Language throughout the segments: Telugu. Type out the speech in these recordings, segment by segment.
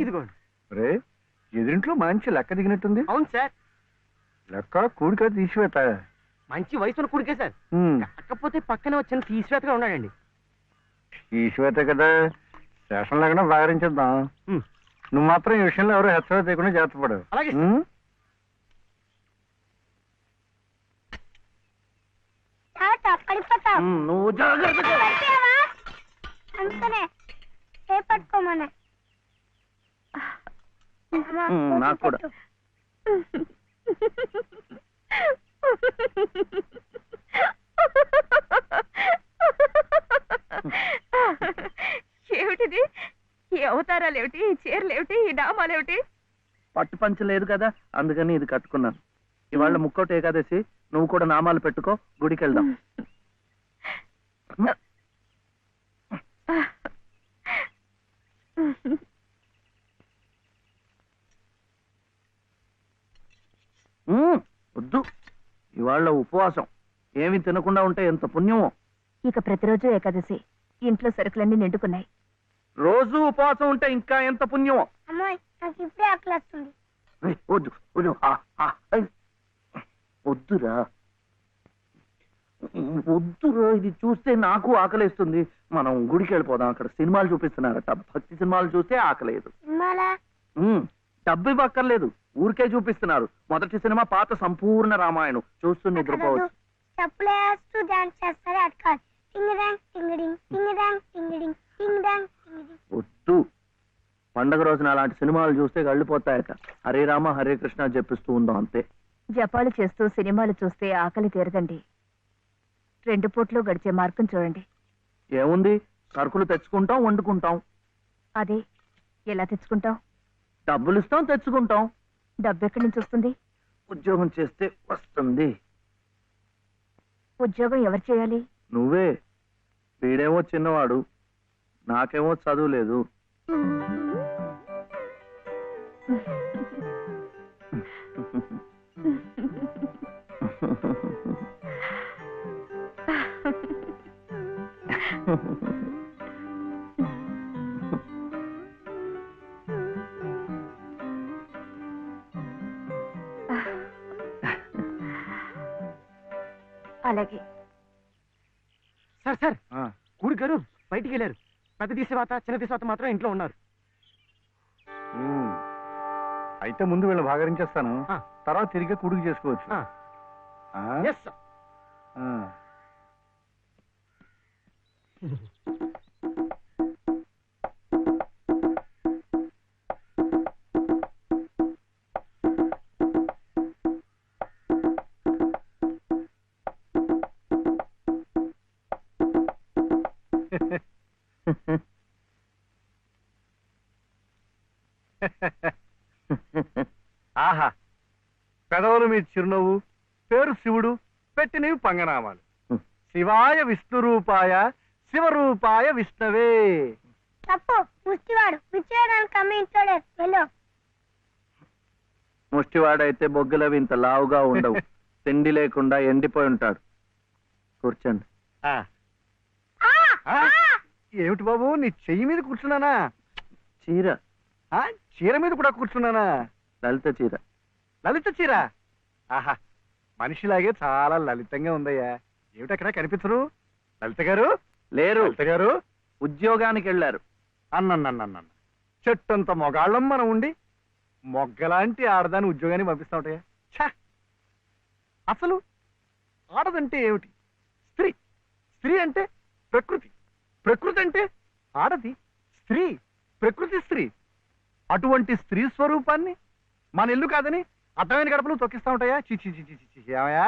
ఇదిగోండి. రే, ఎదురింట్లో మంచి లెక్క దిగినట్టుంది. అవును సార్. లెక్క కూడిక తీసివేత. మంచి వయసులో కుడికే సార్. కాకపోతే పక్కనే వచ్చిన తీసివేతగా ఉన్నాడండి. తీసివేత కదా, స్టేషన్ లాగా బాగరించేద్దాం. నువ్వు మాత్రం ఈ విషయంలో ఎవరు హెచ్చరిక చేయకుండా జాగ్రత్త పడు. అలాగే. నువ్వు పట్టుకోమనే నాకు కూడా. ఏమిటిది? ఈ అవతారాలు ఏమిటి, ఈ చీరలు ఏమిటి, ఈ డామాలేమిటి? పట్టు పంచ లేదు కదా, అందుకని ఇది కట్టుకున్నాను. ఇవాళ ముక్కోటి ఏకాదశి, నువ్వు కూడా నామాలు పెట్టుకో, గుడికి వెళ్దాం. వద్దు, ఇవాళ ఉపవాసం. ఏమి తినకుండా ఉంటే ఎంత పుణ్యమో. ఇక ప్రతిరోజు ఏకాదశి, ఇంట్లో సరుకులన్నీ నిండుకున్నాయి. రోజు ఉపవాసం ఉంటే ఇంకా ఎంత పుణ్యమో. వద్దు వద్దు, వద్దురా వద్దురా, ఇది చూస్తే నాకు ఆకలేస్తుంది. మనం గుడికి వెళ్ళిపోదాం, అక్కడ సినిమాలు చూపిస్తున్నారట. భక్తి సినిమాలు చూస్తే ఆకలేదు. డబ్బు ఇవ్వక్కర్లేదు, ఊరికే చూపిస్తున్నారు. మొదటి సినిమా పాత సంపూర్ణ రామాయణం చూస్తూ నిద్రపోవచ్చు. వద్దు, పండగ రోజున అలాంటి సినిమాలు చూస్తే గళ్ళిపోతాయట. హరే రామ హరే కృష్ణ చెప్పిస్తూ ఉందాం అంతే. జపాలు చేస్తూ సినిమాలు చూస్తే ఆకలి తీరదండి. 2 పూట్లు గడిచే మార్గం చూడండి. ఏముంది, సరుకులు తెచ్చుకుంటాం, వండుకుంటాం. అదే, ఎలా తెచ్చుకుంటాం? డబ్బులు ఇస్తాం, తెచ్చుకుంటాం. డబ్బు ఎక్కడి నుంచి వస్తుంది? ఉద్యోగం చేస్తే వస్తుంది. ఉద్యోగం ఎవరు చేయాలి? నువ్వే. వీడేమో చిన్నవాడు, నాకేమో చదువు లేదు. అలాగే సార్. సార్, కూడి గారు బయటికి వెళ్ళారు. పెద్ద తీసేవాత చిన్న తీసేవాత మాత్రం ఇంట్లో ఉన్నారు. అయితే ముందు వీళ్ళు భాగరించేస్తాను, తర్వాత తిరిగి కూడికి చేసుకోవచ్చు. ఆహా, పెదవులు మీ చిరునవ్వు, పేరు శివుడు, పెట్టినవి పంగనామాలు. శివాయ విష్ణురూపాయ శివరూపాయ విష్ణవే. ముష్టివాడైతే బొగ్గులవి ఇంత లావుగా ఉండవు. తిండి లేకుండా ఎండిపోయి ఉంటాడు. కూర్చోండి. ఏమిటి బాబు, నీ చెయ్యి మీద కూర్చున్నానా? చీర. చీర మీద కూడా కూర్చున్నానా? లలిత చీర. లలిత చీర? ఆహా, మనిషిలాగే చాలా లలితంగా ఉందయ్యా. ఏమిటక్కడ కనిపించరు? లలిత గారు లేరు. లలిత గారు ఉద్యోగానికి వెళ్ళారు. అన్నన్న చెట్టంత మొగాళ్ళం మనం ఉండి మొగ్గలాంటి ఆడదాన్ని ఉద్యోగానికి పంపిస్తా ఉంటాయా? ఛా, అసలు ఆడదంటే ఏమిటి? స్త్రీ. స్త్రీ అంటే ప్రకృతి. ప్రకృతి అంటే ఆడది. స్త్రీ, ప్రకృతి స్త్రీ. అటువంటి స్త్రీ స్వరూపాన్ని మన ఇల్లు కాదని అర్థమైన గడపలు తొక్కిస్తా ఉంటాయా? చిచిచిచిచియా.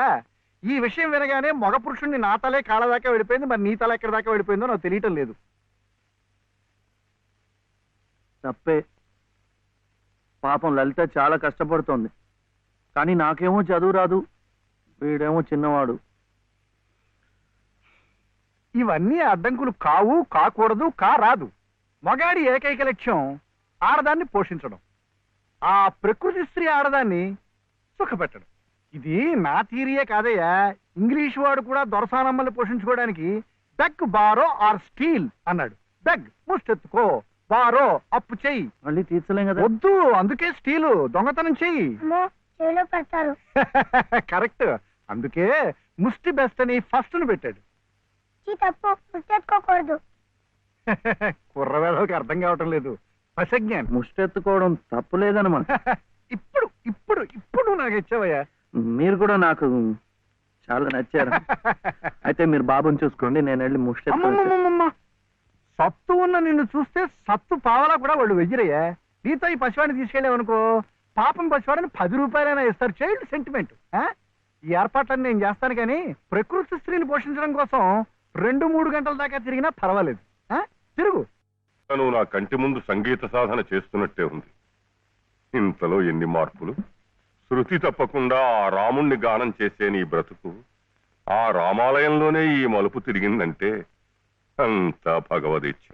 ఈ విషయం వినగానే మగ పురుషుణ్ణి నా తలే కాళ్ళ దాకా వెళ్ళిపోయింది. మరి నీ తల ఎక్కడి దాకా వెళ్ళిపోయిందో నాకు తెలియటం లేదు. తప్పే. పాపం లలిత చాలా కష్టపడుతోంది. కానీ నాకేమో చదువు రాదు, వీడేమో చిన్నవాడు. ఇవన్నీ అడ్డంకులు కావు, కాకూడదు, కారాదు. మగాడి ఏకైక లక్ష్యం ఆడదాన్ని పోషించడం, ఆ ప్రకృతి స్త్రీ ఆడదాన్ని సుఖపెట్టడం. ఇది నా థియరీయే కాదయ్యా. ఇంగ్లీష్ వాడు కూడా దొరసానమ్మల్ని పోషించుకోవడానికి బెగ్ బారో ఆర్ స్టీల్ అన్నాడు. బెగ్ ముష్టెత్తుకో, వారో అప్పు చెయ్యి. మళ్ళీ తీర్చలేం కదా. వద్దు, అందుకే స్టీలు దొంగతనం చెయ్యి. చేలో పెడతారు. కరెక్ట్, అందుకే ముష్టి బెస్ట్ అని ఫస్ట్ ను పెట్టాడు. తప్పు, గుర్తెత్తుకోకూడదు. కుర్రవేళకి అర్థం కావటం లేదు. పసజ్ఞానం. ముష్టెత్తుకోవడం తప్పులేదనమాట. ఇప్పుడు ఇప్పుడు ఇప్పుడు నువ్వు నాకు ఇచ్చావయ్యా. మీరు కూడా నాకు చాలా నచ్చారు. అయితే మీరు బాబుని చూసుకోండి, నేను వెళ్ళి ముష్టెత్తు. అమ్మమ్మమ్మమ్మ, సత్తు ఉన్న నిన్ను చూస్తే సత్తు పావలా కూడా వాళ్ళు వెయ్యరయ్యా. నీతో ఈ పసివాడిని తీసుకెళ్ళావనుకో, పాపం పసివాడిని 10 రూపాయలైనా ఇస్తారు. Child sentiment. ఈ ఏర్పాట్లన్నీ నేను చేస్తాను, కానీ ప్రకృతి స్త్రీని పోషించడం కోసం 2-3 గంటల దాకా తిరిగినా పర్వాలేదు. తిరుగు. నువ్వు నా కంటి ముందు సంగీత సాధన చేస్తున్నట్టే ఉంది. ఇంతలో ఎన్ని మార్పులు! శృతి తప్పకుండా ఆ రాముణ్ణి గానం చేసే నీ బ్రతుకు ఆ రామాలయంలోనే ఈ మలుపు తిరిగిందంటే అంతా భగవదీచ్ఛ.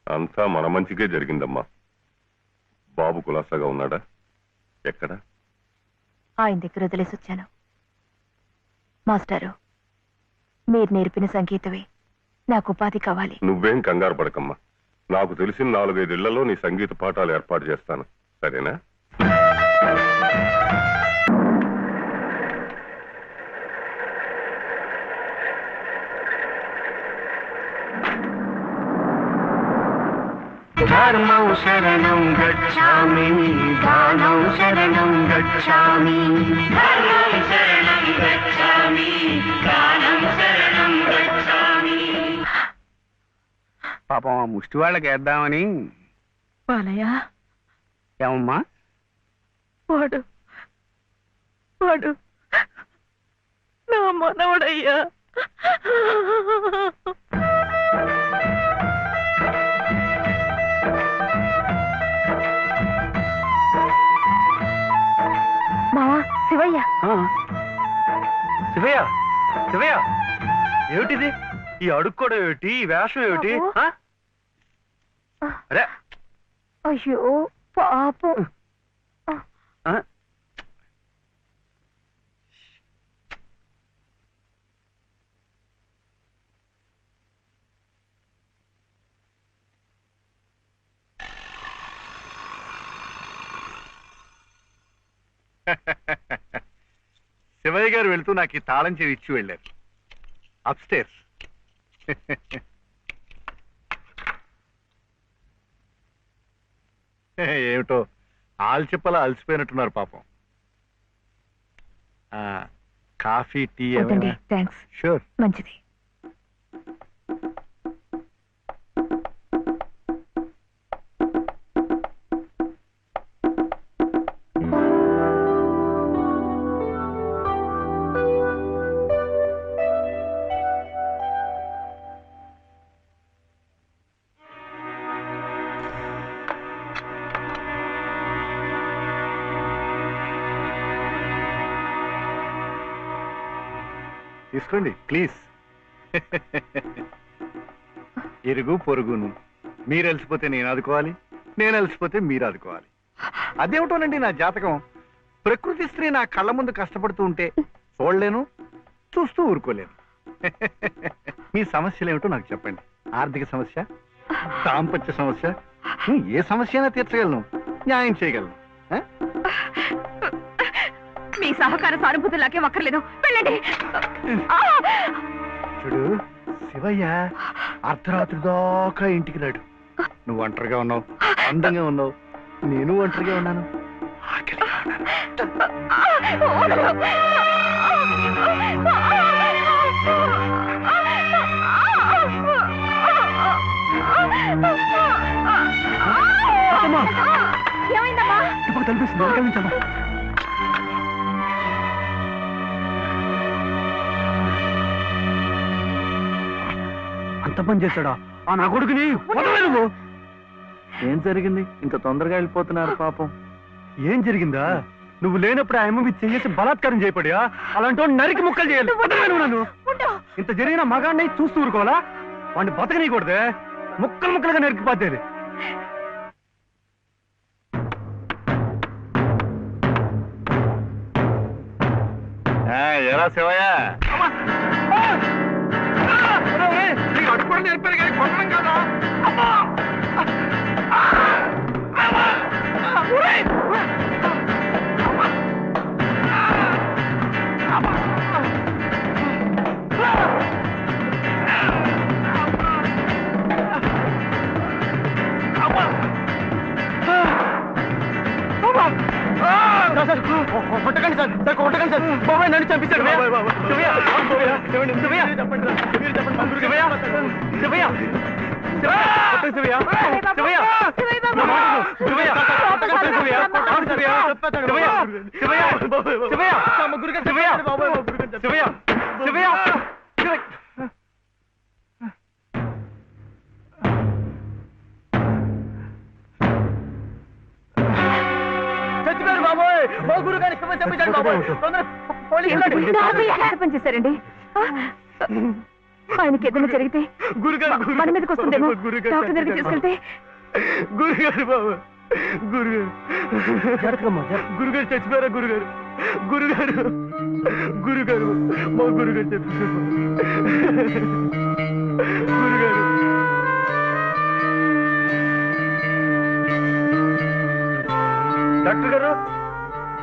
అంతా మన మంచికే జరిగిందమ్మా. బాబు కులాసాగా ఉన్నాడా? ఎక్కడ? ఆయన దగ్గర వదిలేసి వచ్చాను. మాస్టారు, మీరు నేర్పిన సంగీతమే నాకు ఉపాధి కావాలి. నువ్వేం కంగారు పడకమ్మా. నాకు తెలిసిన 4-5 ఇళ్లలో నీ సంగీత పాఠాలు ఏర్పాటు చేస్తాను, సరేనా? ధర్మం శరణం గచ్ఛామి, దానం శరణం గచ్ఛామి, ధర్మం శరణం గచ్ఛామి, దానం శరణం గచ్ఛామి. పాపం ఆ ముష్టి వాళ్ళకి వేద్దామని. బాలయ్య, ఏమమ్మా? వాడు వాడు నా మనవడయ్యా. మావా, శివయ్య. శివయ్య, శివయ్య, ఏమిటిది? ఈ అడుక్కోవడం ఏమిటి? ఈ వేషం ఏమిటి? అరే, అయ్యో పాపం. శివయ్య గారు వెళ్తూ నాకు ఈ తాళం చెవి ఇచ్చి వెళ్ళారు. అప్స్టేర్స్. ఏమిటో ఆల్చిప్పలా అలసిపోయినట్టున్నారు పాపం. Coffee, tea? థ్యాంక్స్. షూర్. మంచిది. తీసుకోండి ప్లీజ్. ఇరుగు పొరుగును. మీరు అలసిపోతే నేను ఆదుకోవాలి, నేను అలసిపోతే మీరు ఆదుకోవాలి. అదేమిటోనండి నా జాతకం. ప్రకృతి స్త్రీ నా కళ్ళ ముందు కష్టపడుతూ ఉంటే చూడలేను, చూస్తూ ఊరుకోలేను. మీ సమస్యలు ఏమిటో నాకు చెప్పండి. ఆర్థిక సమస్య, దాంపత్య సమస్య, ఏ సమస్య అయినా తీర్చగలను, న్యాయం చేయగలను. మీ సహకార సానుభూతి నాకే వక్కర్లేదు, వెళ్ళండి. చూడు శివయ్య అర్ధరాత్రి దాకా ఇంటికి రాడు. నువ్వు ఒంటరిగా ఉన్నావు, అందంగా ఉన్నావు, నేను ఒంటరిగా ఉన్నాను, ఆకలిగా ఏమైందమ్మా? ఇప్పుడు తలపిస్తుంది. అంత పని చేశాడా ఆ నా కొడుకుని? నువ్వు ఏం జరిగింది? ఇంత తొందరగా వెళ్ళిపోతున్నారు పాపం. ఏం జరిగిందా? నువ్వు లేనప్పుడు ఆ అమ్మ చేసి బలాత్కారం చేయబడియా? అలాంటి నరికి ముక్కలు చేయాలి. నన్ను ఇంత జరిగిన మగాడిని చూస్తూ ఊరుకోవాలా? వాడిని బతకనీయకూడదే, ముక్కలు ముక్కలుగా నరికిపోతేది. ఎలా శివయ్య? అడుక్కోవడం నేర్పారు కానీ కొట్టడం కదా. కొట్టకండి సార్ సార్ కొట్టకండి సార్ బాబాయ్ నన్ను చంపించాడు శివయ్య శివయ్య శివయ్య చెప్పండి మీరు చెప్పండి శివయ్య శివయ్య చచ్చిపోయారు బాబోయ్ మా గురుగారి చంపించాడు బాబోయ్ పని చేశారండి ఆయనకి ఏదైనా జరిగితే మన మీదకి వస్తుందేమో డాక్టర్ దగ్గరికి తీసుకెళ్తే గురుగారు బాబు గురుగారు చచ్చిపోయారా గురుగారు గురుగారు గురుగారు మా గురుగారు చచ్చిపోయారు గురుగారు డాక్టర్ గారు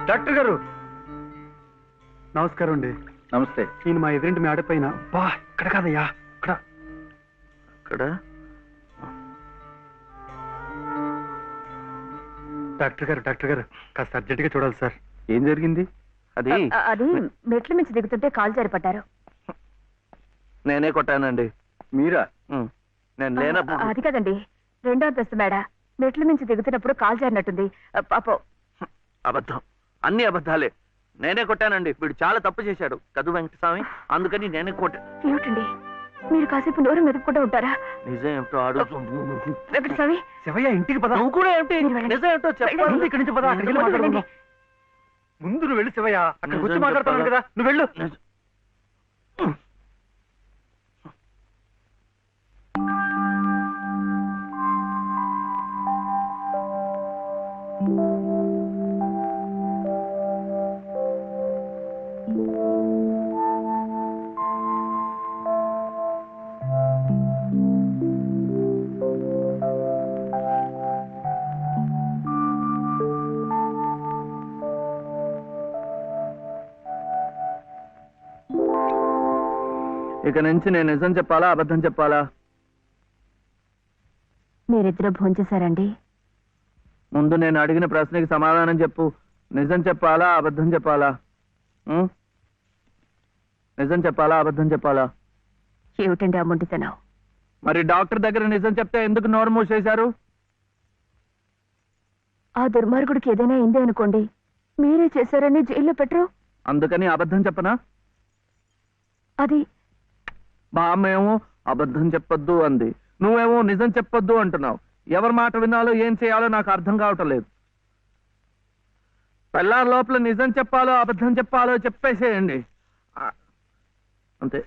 డాక్టర్ గారు నమస్కారం అండి. నమస్తే. ఈయన మా ఎదురింటి మేడ పైన బా ఇక్కడ కాదయ్యా ఇక్కడ ఇక్కడ డాక్టర్ గారు కాస్త అర్జెంటుగా చూడాలి సార్. ఏం జరిగింది? అది మెట్ల మించి దిగుతుంటే కాలు జారిపడ్డారు. నేనే కొట్టానండి. మీరా? నేను లేనప్పుడు. అది కదండి, రెండో అంతస్తు మేడ మెట్ల మించి దిగుతున్నప్పుడు కాలు జారినట్టుంది. పాపం. అబద్ధం, అన్ని అబద్ధాలే. నేనే కొట్టానండి. వీడు చాలా తప్పు చేశాడు కదు వెంకటస్వామి, అందుకని నేనే కొట్టా. ఏమిటండి మీరు కాసేపు నోరు మెదుపుకుంటూ ఉంటారా? నిజం ఏమిటో అడుగు. వెంకటస్వామి, శివయ్య ఇంటికి పద. నువ్వు కూడా ఏమిటి నిజం ఏమిటో చెప్పండి. ఇక్కడి నుంచి పద, అక్కడికి వెళ్ళి మాట్లాడుకుందాం. ముందు నువ్వు వెళ్ళు శివయ్య, అక్కడికి వచ్చి మాట్లాడుతున్నాను కదా, నువ్వు వెళ్ళు. ఇక నుంచి నేను నిజం చెప్పాలా అబద్ధం చెప్పాలా? మీరిద్దరూ భోంచేశారండి? ముందు నేను అడిగిన ప్రశ్నకి సమాధానం చెప్పు. నిజం చెప్పాలా అబద్ధం చెప్పాలా? నిజం చెప్పాలా అబద్ధం చెప్పాలా? ఏమిటండి ఆ మొండితనం? మరి డాక్టర్ దగ్గర నిజం చెప్తే ఎందుకు నోరు మూసేశారు? ఆ దుర్మార్గుడికి ఏదైనా అయిందే అనుకోండి, మీరే చేశారని జైల్లో పెట్టరు. అందుకని అబద్ధం చెప్పనా? అది బామ్మేమో అబద్ధం చెప్పొద్దు అంది, నువ్వేమో నిజం చెప్పొద్దు అంటున్నావు. ఎవరి మాట వినాలో ఏం చేయాలో నాకు అర్థం కావటం లేదు. పెళ్ళారి లోపల నిజం చెప్పాలో అబద్ధం చెప్పాలో చెప్పేసేయండి అంతే.